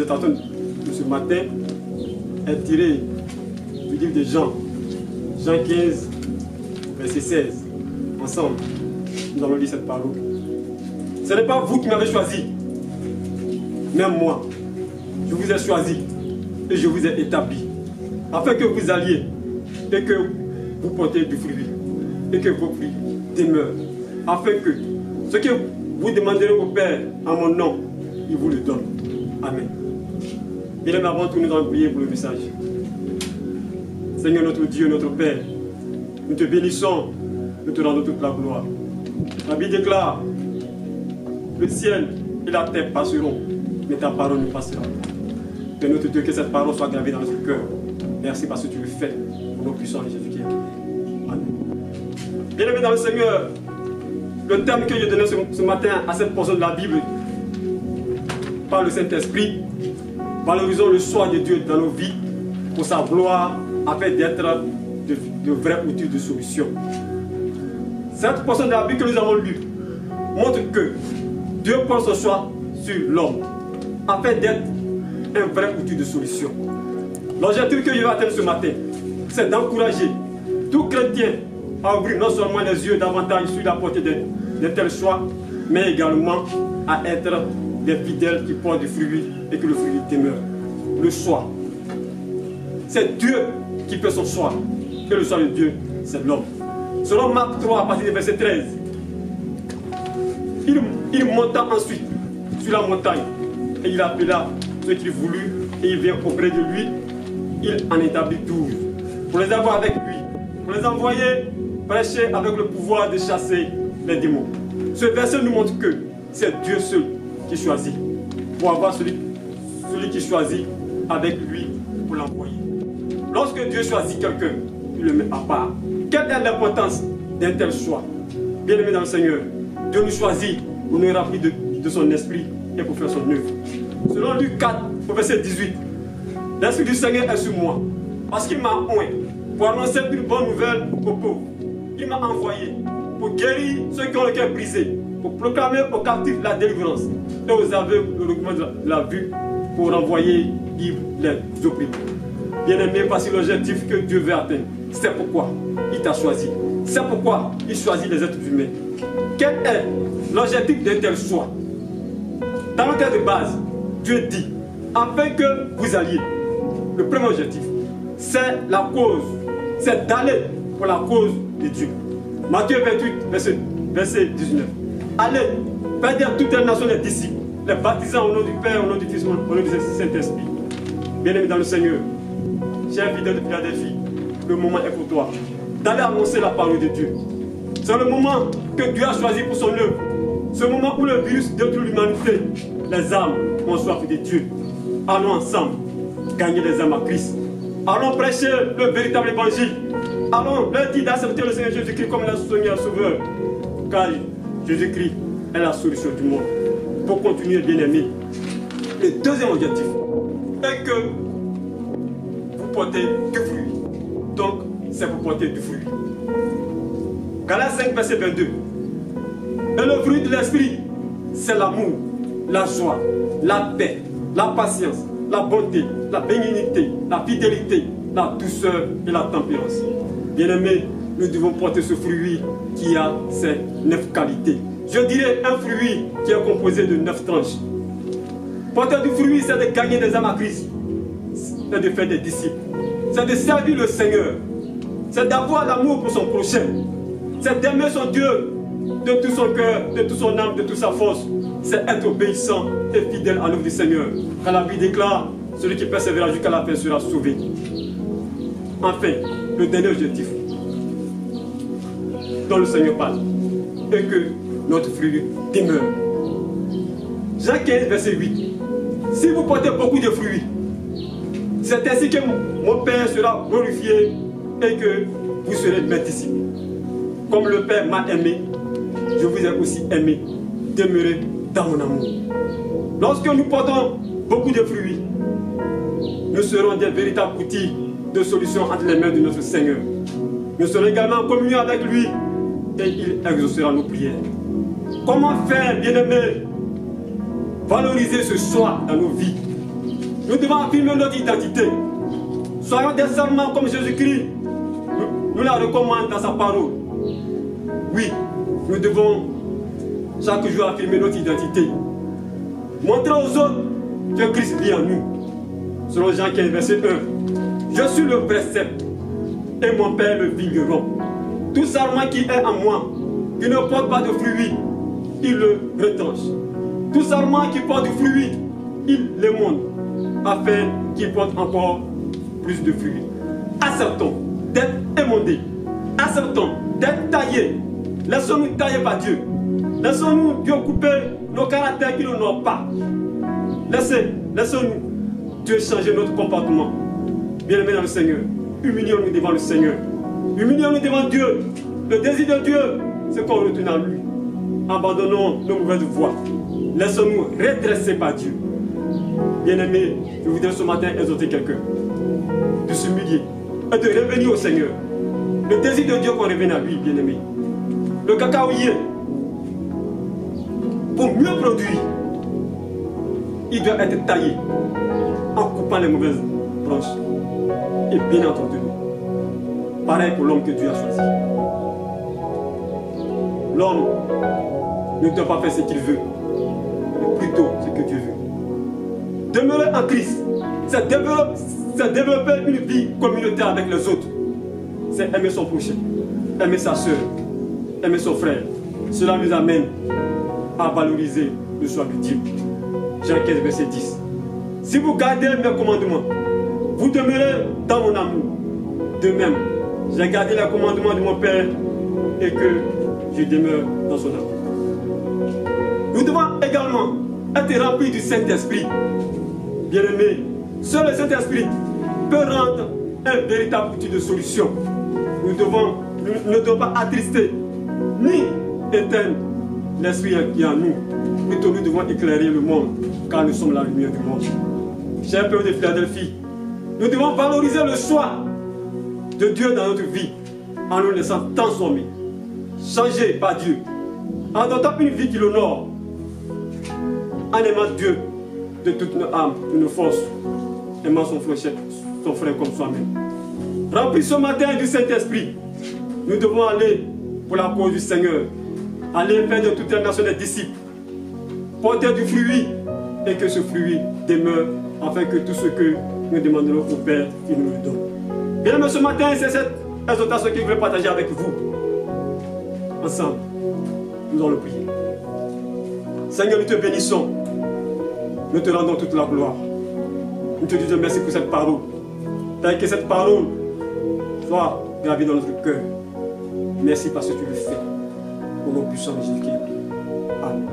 exhortation de ce matin est tirée du livre de Jean, Jean 15, verset 16. Ensemble, nous allons lire cette parole. Ce n'est pas vous qui m'avez choisi, même moi. Je vous ai choisi et je vous ai établi, afin que vous alliez et que vous portiez du fruit, et que vos fruits demeurent, afin que ce que vous demanderez au Père en mon nom, il vous le donne. Amen. Bien-aimés, avant tout, nous allons prier pour le message. Seigneur notre Dieu, notre Père, nous te bénissons, nous te rendons toute la gloire. La Bible déclare, le ciel et la terre passeront, mais ta parole ne passera pas. Père notre Dieu, que cette parole soit gravée dans notre cœur. Merci parce que tu le fais pour nos puissants de Jésus-Christ. Amen. Bien-aimés dans le Seigneur, le thème que j'ai donné ce matin à cette portion de la Bible, par le Saint-Esprit, valorisons le choix de Dieu dans nos vies pour sa gloire, afin d'être de vrais outils de solution. Cette portion de la Bible que nous avons lue montre que Dieu prend son choix sur l'homme, afin d'être un vrai outil de solution. L'objectif que je vais atteindre ce matin, c'est d'encourager tout chrétien à ouvrir non seulement les yeux davantage sur la portée de tels choix, mais également à être des fidèles qui portent du fruit et que le fruit demeure. Le choix. C'est Dieu qui fait son choix. Et le choix de Dieu, c'est l'homme. Selon Marc 3, à partir du verset 13, il monta ensuite sur la montagne et il appela ceux qu'il voulut et il vient auprès de lui. Il en établit 12 pour les avoir avec lui, pour les envoyer prêcher avec le pouvoir de chasser les démons. Ce verset nous montre que c'est Dieu seul qui choisit pour avoir celui qui choisit avec lui pour l'envoyer. Lorsque Dieu choisit quelqu'un, il le met à part. Quelle est l'importance d'un tel choix? Bien-aimés dans le Seigneur, Dieu nous choisit pour nous remplir de son esprit et pour faire son œuvre. Selon Luc 4, au verset 18, l'Esprit du Seigneur est sur moi, parce qu'il m'a oint pour annoncer une bonne nouvelle aux pauvres. Il m'a envoyé pour guérir ceux qui ont le cœur brisé, pour proclamer aux captifs la délivrance et aux aveugles le recouvrement de la vue, pour renvoyer libres les opprimés. Bien-aimé, voici l'objectif que Dieu veut atteindre. C'est pourquoi il t'a choisi. C'est pourquoi il choisit les êtres humains. Quel est l'objectif d'un tel choix? Dans le cas de base, Dieu dit, afin que vous alliez. Le premier objectif, c'est la cause. C'est d'aller pour la cause de Dieu. Matthieu 28, verset 19. Allez, faire toutes les nations des disciples, les baptisant au nom du Père, au nom du Fils, au nom du Saint-Esprit. Bien-aimés dans le Seigneur, chers fidèles de Philadelphie, le moment est pour toi d'aller annoncer la parole de Dieu. C'est le moment que Dieu a choisi pour son œuvre. Ce moment où le virus détruit l'humanité. Les âmes ont soif de Dieu. Allons ensemble gagner les âmes à Christ. Allons prêcher le véritable évangile. Allons leur dire d'accepter le Seigneur Jésus-Christ comme leur Seigneur Sauveur. Car Jésus-Christ est la solution du monde. Pour continuer, bien-aimés, le deuxième objectif est que vous portez du fruit. Donc, c'est pour porter du fruit. Galates 5, verset 22. Et le fruit de l'esprit, c'est l'amour, la joie, la paix, la patience, la bonté, la bénignité, la fidélité, la douceur et la tempérance. Bien-aimés, nous devons porter ce fruit qui a ces 9 qualités. Je dirais un fruit qui est composé de 9 tranches. Porter du fruit, c'est de gagner des âmes à Christ. C'est de faire des disciples. C'est de servir le Seigneur. C'est d'avoir l'amour pour son prochain. C'est d'aimer son Dieu de tout son cœur, de toute son âme, de toute sa force. C'est être obéissant et fidèle à l'œuvre du Seigneur. Car la Bible déclare, celui qui persévérera jusqu'à la fin sera sauvé. Enfin, le dernier objectif dont le Seigneur parle est que notre fruit demeure. Jean 15, verset 8. Si vous portez beaucoup de fruits, c'est ainsi que mon Père sera glorifié et que vous serez mes disciples. Comme le Père m'a aimé, je vous ai aussi aimé. Demeurez dans mon amour. Lorsque nous portons beaucoup de fruits, nous serons des véritables outils de solution entre les mains de notre Seigneur. Nous serons également en communion avec lui et il exaucera nos prières. Comment faire, bien-aimés? Valoriser ce choix dans nos vies. Nous devons affirmer notre identité. Soyons des serments comme Jésus-Christ nous la recommande dans sa parole. Oui, nous devons chaque jour affirmer notre identité. Montrer aux autres que Christ vit en nous. Selon Jean 15, verset 1. Je suis le vrai cep et mon Père le vigneron. Tout sarment qui est en moi, qui ne porte pas de fruits, il le retranche. Tout sarment qui porte du fruit, il l'émonde, afin qu'il porte encore plus de fruits. Acceptons d'être émondés. Acceptons d'être taillés. Laissons-nous tailler par Dieu. Laissons-nous Dieu couper nos caractères qui ne n'ont pas. Laissons-nous Dieu changer notre comportement. Bien-aimés dans le Seigneur, humilions-nous devant le Seigneur. Humilions-nous devant Dieu. Le désir de Dieu, c'est qu'on retourne à lui. Abandonnons nos mauvaises voies. Laissons-nous redresser par Dieu. Bien-aimés, je voudrais ce matin exhorter quelqu'un de s'humilier et de revenir au Seigneur. Le désir de Dieu qu'on revienne à lui, bien-aimé. Le cacaoyer, pour mieux produire, il doit être taillé en coupant les mauvaises branches et bien entretenu. Pareil pour l'homme que Dieu a choisi. L'homme ne doit pas faire ce qu'il veut, mais plutôt ce que Dieu veut. Demeurer en Christ, c'est développer une vie communautaire avec les autres. C'est aimer son prochain, aimer sa soeur, aimer son frère. Cela nous amène à valoriser le choix de Dieu. Jean 15, verset 10. Si vous gardez mes commandements, vous demeurez dans mon amour. De même, j'ai gardé les commandements de mon Père et que je demeure dans son amour. Nous devons également être remplis du Saint-Esprit. Bien-aimés, seul le Saint-Esprit peut rendre un véritable outil de solution. Nous ne devons pas attrister ni éteindre l'esprit qui est en nous. Plutôt nous devons éclairer le monde, car nous sommes la lumière du monde. Chers peuple de Philadelphie, nous devons valoriser le choix de Dieu dans notre vie, en nous laissant transformer, changer par Dieu, en adoptant une vie qui l'honore, en aimant Dieu de toute notre âme, de nos forces, aimant son frère comme soi-même. Remplis ce matin du Saint-Esprit, nous devons aller pour la cause du Seigneur, aller faire de toutes les nations des disciples, porter du fruit et que ce fruit demeure afin que tout ce que nous demanderons au Père, il nous le donne. Bien aimés, ce matin, c'est cette exhortation que je voulais partager avec vous. Ensemble, nous allons prier. Seigneur, nous te bénissons. Nous te rendons toute la gloire. Nous te disons merci pour cette parole. Père, que cette parole soit gravée dans notre cœur. Merci parce que tu le fais. Au nom puissant de Jésus-Christ. Amen.